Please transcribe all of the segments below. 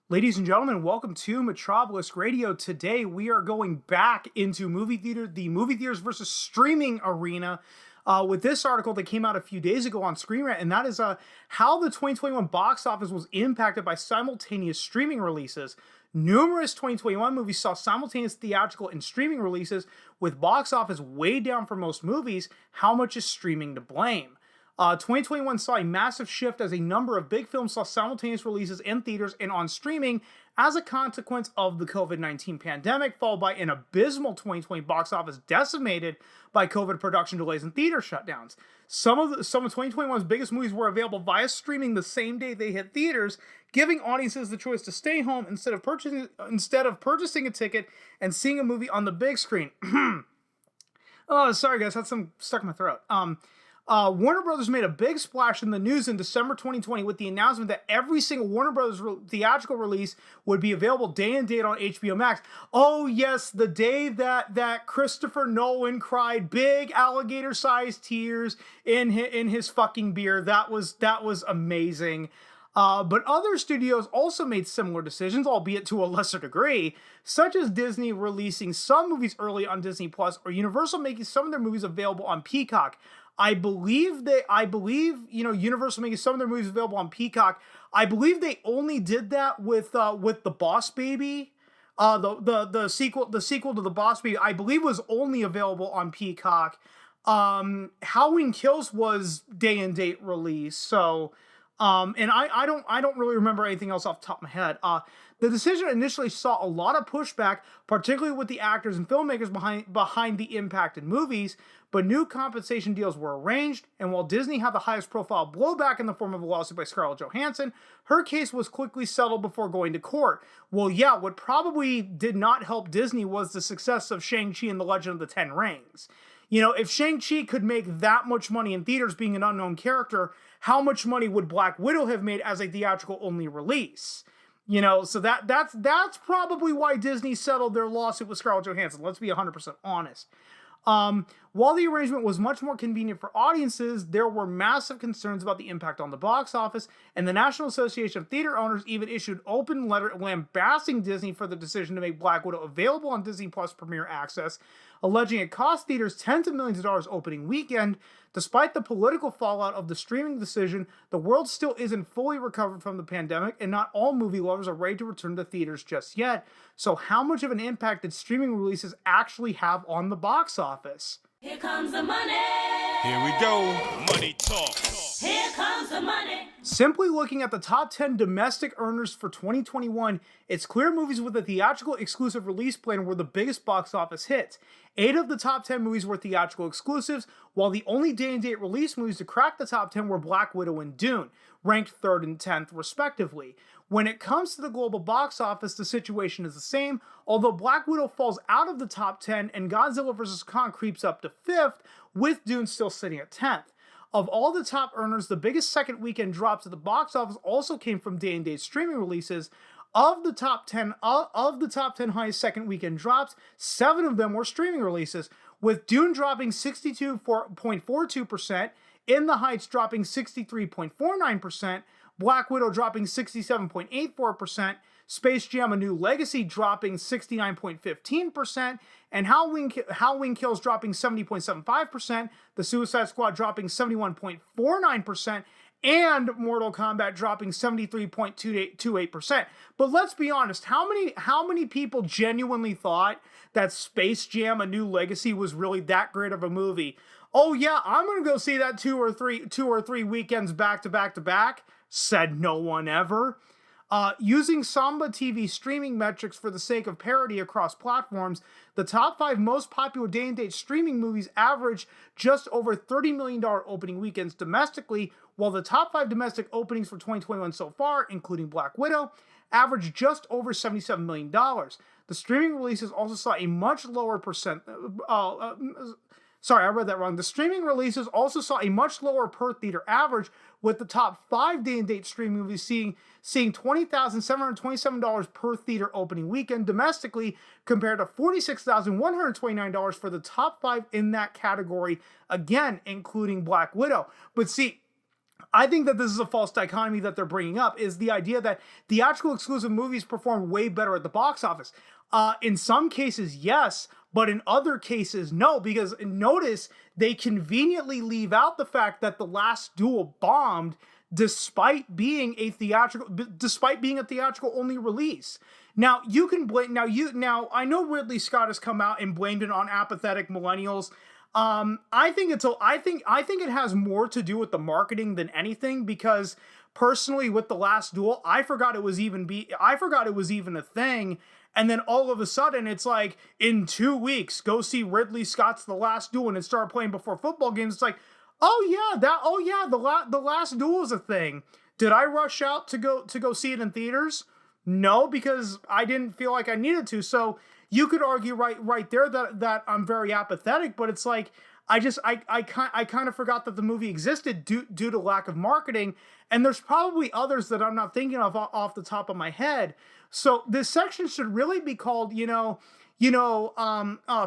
Ladies and gentlemen, welcome to Metropolis Radio. Today we are going back into the movie theaters versus streaming arena with this article that came out a few days ago on Screen Rant, and that is how the 2021 box office was impacted by simultaneous streaming releases. Numerous 2021 movies saw simultaneous theatrical and streaming releases, with box office way down for most movies. How much is streaming to blame? 2021 saw a massive shift as a number of big films saw simultaneous releases in theaters and on streaming as a consequence of the COVID-19 pandemic, followed by an abysmal 2020 box office decimated by COVID production delays and theater shutdowns. Some of 2021's biggest movies were available via streaming the same day they hit theaters, giving audiences the choice to stay home instead of purchasing a ticket and seeing a movie on the big screen. Oh, sorry guys, had some stuck in my throat. Warner Brothers made a big splash in the news in December 2020 with the announcement that every single Warner Brothers theatrical release would be available day and date on HBO Max. Oh yes, the day that Christopher Nolan cried big alligator-sized tears in his fucking beer. That was amazing. But other studios also made similar decisions, albeit to a lesser degree, such as Disney releasing some movies early on Disney Plus, or Universal making some of their movies available on Peacock. I believe Universal making some of their movies available on Peacock. I believe they only did that with the Boss Baby, the sequel to the Boss Baby. I believe was only available on Peacock. Halloween Kills was day and date release. So, and I don't really remember anything else off the top of my head. The decision initially saw a lot of pushback, particularly with the actors and filmmakers behind the impacted movies, but new compensation deals were arranged, and while Disney had the highest profile blowback in the form of a lawsuit by Scarlett Johansson, her case was quickly settled before going to court. Well, yeah, what probably did not help Disney was the success of Shang-Chi and the Legend of the Ten Rings. You know, if Shang-Chi could make that much money in theaters being an unknown character, how much money would Black Widow have made as a theatrical-only release? You know, so that's probably why Disney settled their lawsuit with Scarlett Johansson. Let's be 100% honest. While the arrangement was much more convenient for audiences, there were massive concerns about the impact on the box office, and the National Association of Theater Owners even issued an open letter lambasting Disney for the decision to make Black Widow available on Disney Plus Premier Access, alleging it cost theaters tens of millions of dollars opening weekend. Despite the political fallout of the streaming decision, the world still isn't fully recovered from the pandemic, and not all movie lovers are ready to return to theaters just yet. So how much of an impact did streaming releases actually have on the box office? Here comes the money. Here we go. Money talk. Here comes the money. Simply looking at the top 10 domestic earners for 2021, it's clear movies with a theatrical exclusive release plan were the biggest box office hits. 8 of the top 10 movies were theatrical exclusives, while the only day-and-date release movies to crack the top 10 were Black Widow and Dune, ranked 3rd and 10th respectively. When it comes to the global box office, the situation is the same, although Black Widow falls out of the top 10 and Godzilla vs. Kong creeps up to 5th, with Dune still sitting at 10th. Of all the top earners, the biggest second weekend drops at the box office also came from day-and-date streaming releases. Of the top 10 highest second weekend drops, 7 of them were streaming releases, with Dune dropping 62.42%, In the Heights dropping 63.49%, Black Widow dropping 67.84%, Space Jam: A New Legacy dropping 69.15%, and Halloween Kills dropping 70.75%, The Suicide Squad dropping 71.49%, and Mortal Kombat dropping 73.28%. But let's be honest, how many people genuinely thought that Space Jam: A New Legacy was really that great of a movie? Oh yeah, I'm gonna go see that two or three weekends back to back, said no one ever. Using Samba TV streaming metrics for the sake of parity across platforms, the top 5 most popular day-and-date streaming movies average just over $30 million opening weekends domestically, while the top 5 domestic openings for 2021 so far, including Black Widow, average just over $77 million. The streaming releases also saw a much lower Sorry, I read that wrong. The streaming releases also saw a much lower per theater average, with the top 5 day-and-date streaming movies seeing $20,727 per theater opening weekend domestically, compared to $46,129 for the top 5 in that category, again, including Black Widow. But see, I think that this is a false dichotomy that they're bringing up, is the idea that theatrical exclusive movies perform way better at the box office. In some cases, yes, but in other cases, no, because notice they conveniently leave out the fact that The Last Duel bombed despite being a theatrical only release. Now you can blame I know Ridley Scott has come out and blamed it on apathetic millennials. I think it has more to do with the marketing than anything, because personally with The Last Duel, I forgot it was even a thing. And then all of a sudden it's like, in 2 weeks, go see Ridley Scott's The Last Duel, and it started playing before football games. It's like, the Last Duel is a thing. Did I rush out to go see it in theaters? No, because I didn't feel like I needed to. So you could argue right there that I'm very apathetic, but it's like, I kind of forgot that the movie existed due to lack of marketing, and there's probably others that I'm not thinking of off the top of my head. So this section should really be called,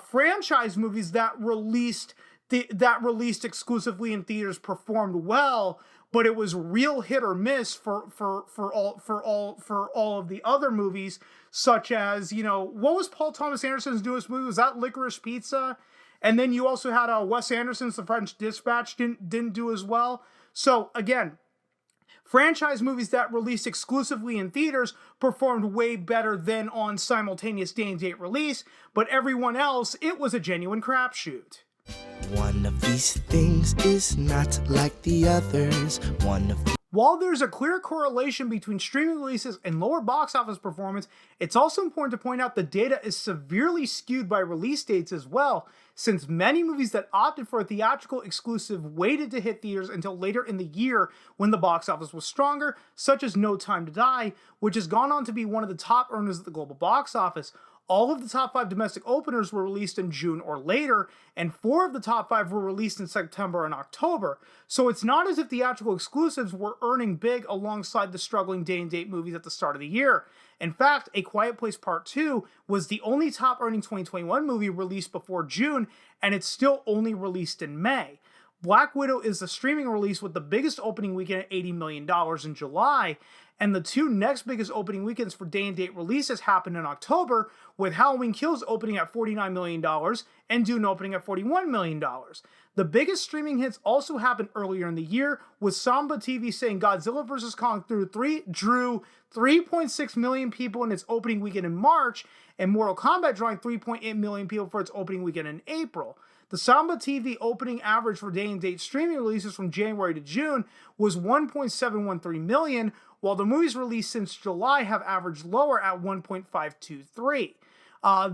franchise movies that released exclusively in theaters performed well, but it was real hit or miss for all of the other movies, such as, what was Paul Thomas Anderson's newest movie? Was that Licorice Pizza? And then you also had Wes Anderson's The French Dispatch didn't do as well. So again, franchise movies that released exclusively in theaters performed way better than on simultaneous day-and-date release, but everyone else, it was a genuine crapshoot. One of these things is not like the others. While there's a clear correlation between streaming releases and lower box office performance, it's also important to point out the data is severely skewed by release dates as well, since many movies that opted for a theatrical exclusive waited to hit theaters until later in the year when the box office was stronger, such as No Time to Die, which has gone on to be one of the top earners at the global box office. All of the top 5 domestic openers were released in June or later, and 4 of the top 5 were released in September and October. So it's not as if theatrical exclusives were earning big alongside the struggling day-and-date movies at the start of the year. In fact, A Quiet Place Part 2 was the only top-earning 2021 movie released before June, and it's still only released in May. Black Widow is the streaming release with the biggest opening weekend at $80 million in July, and the 2 next biggest opening weekends for day-and-date releases happened in October, with Halloween Kills opening at $49 million and Dune opening at $41 million. The biggest streaming hits also happened earlier in the year, with Samba TV saying Godzilla vs. Kong drew 3.6 million people in its opening weekend in March, and Mortal Kombat drawing 3.8 million people for its opening weekend in April. The Samba TV opening average for day-and-date streaming releases from January to June was 1.713 million, while the movies released since July have averaged lower at 1.523.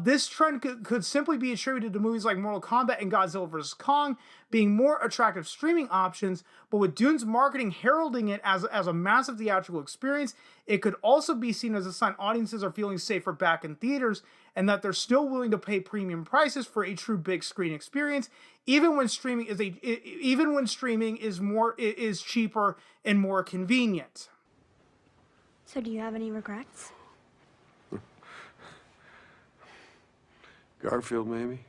This trend could simply be attributed to movies like Mortal Kombat and Godzilla vs. Kong being more attractive streaming options, but with Dune's marketing heralding it as a massive theatrical experience, it could also be seen as a sign audiences are feeling safer back in theaters, and that they're still willing to pay premium prices for a true big screen experience, even when streaming is cheaper and more convenient. So do you have any regrets? Garfield, maybe?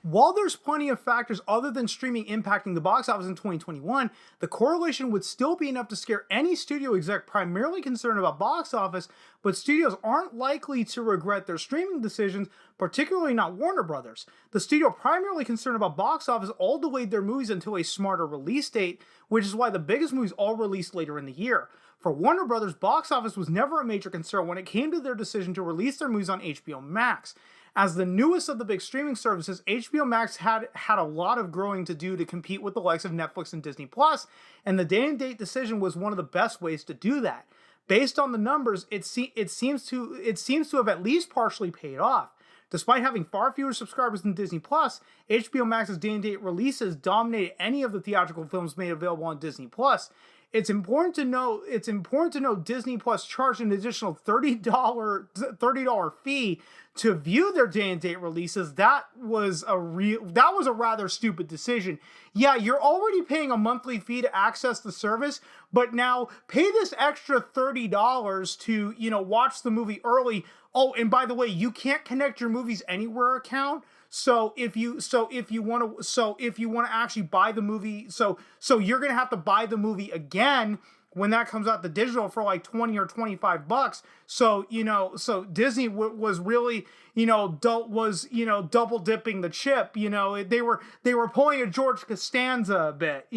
While there's plenty of factors other than streaming impacting the box office in 2021, the correlation would still be enough to scare any studio exec primarily concerned about box office, but studios aren't likely to regret their streaming decisions, particularly not Warner Brothers. The studio primarily concerned about box office all delayed their movies until a smarter release date, which is why the biggest movies all released later in the year. For Warner Brothers, box office was never a major concern when it came to their decision to release their movies on HBO Max. As the newest of the big streaming services, HBO Max had a lot of growing to do to compete with the likes of Netflix and Disney+, and the day-and-date decision was one of the best ways to do that. Based on the numbers, it seems to have at least partially paid off. Despite having far fewer subscribers than Disney+, HBO Max's day-and-date releases dominated any of the theatrical films made available on Disney+. It's important to note Disney Plus charged an additional $30 fee to view their day-and-date releases. That was a rather stupid decision. Yeah, you're already paying a monthly fee to access the service, but now pay this extra $30 to, watch the movie early. Oh, and by the way, you can't connect your Movies Anywhere account. So if you want to actually buy the movie, so you're gonna have to buy the movie again when that comes out the digital for like 20 or 25 bucks. So, so Disney was really, double dipping the chip. They were pulling a George Costanza a bit.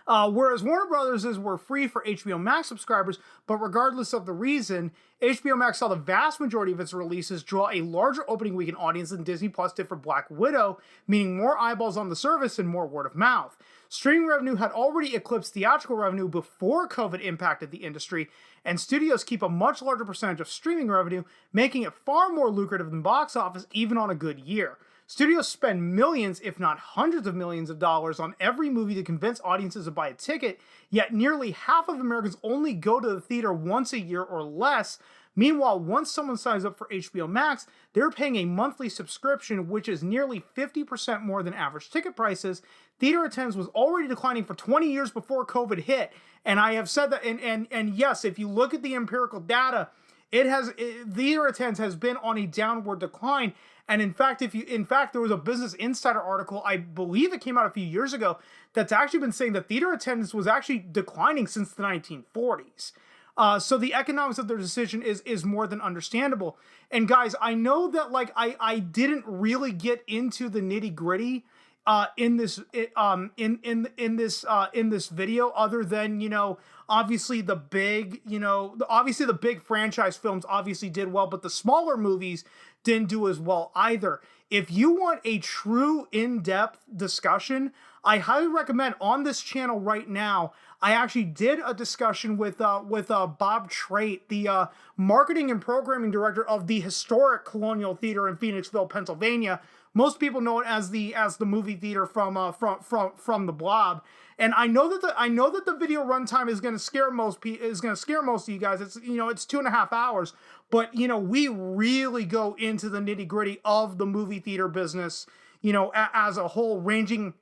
Whereas Warner Brothers were free for HBO Max subscribers, but regardless of the reason, HBO Max saw the vast majority of its releases draw a larger opening weekend audience than Disney Plus did for Black Widow, meaning more eyeballs on the service and more word of mouth. Streaming revenue had already eclipsed theatrical revenue before COVID impacted the industry, and studios keep a much larger percentage of streaming revenue, making it far more lucrative than box office even on a good year. Studios spend millions, if not hundreds of millions of dollars on every movie to convince audiences to buy a ticket, yet nearly half of Americans only go to the theater once a year or less. Meanwhile, once someone signs up for HBO Max, they're paying a monthly subscription, which is nearly 50% more than average ticket prices. Theater attendance was already declining for 20 years before COVID hit, and I have said that, and yes, if you look at the empirical data, theater attendance has been on a downward decline. And in fact, there was a Business Insider article, I believe it came out a few years ago, that's actually been saying that theater attendance was actually declining since the 1940s. So the economics of their decision is more than understandable. And guys, I know that I didn't really get into the nitty gritty in this video, other than obviously the big franchise films obviously did well, but the smaller movies didn't do as well either. If you want a true in-depth discussion, I highly recommend on this channel right now. I actually did a discussion with Bob Trait, the marketing and programming director of the historic Colonial Theater in Phoenixville, Pennsylvania. Most people know it as the movie theater from the Blob. And I know that the video runtime is going to scare most of you guys. It's it's 2.5 hours, but we really go into the nitty gritty of the movie theater business, as a whole, ranging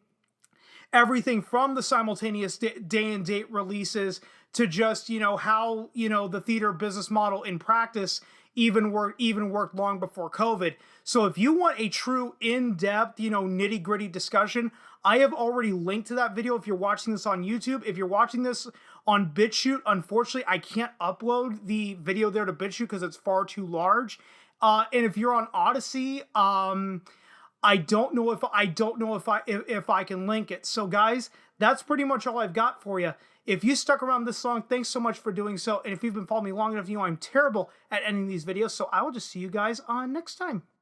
everything from the simultaneous day-and-date releases to just how the theater business model in practice even worked long before COVID. So if you want a true in-depth, nitty-gritty discussion, I have already linked to that video if you're watching this on YouTube. If you're watching this on BitChute, unfortunately, I can't upload the video there to BitChute because it's far too large. And if you're on Odyssey, I don't know if I can link it. So guys, that's pretty much all I've got for you. If you stuck around this long, thanks so much for doing so. And if you've been following me long enough, I'm terrible at ending these videos. So I will just see you guys on next time.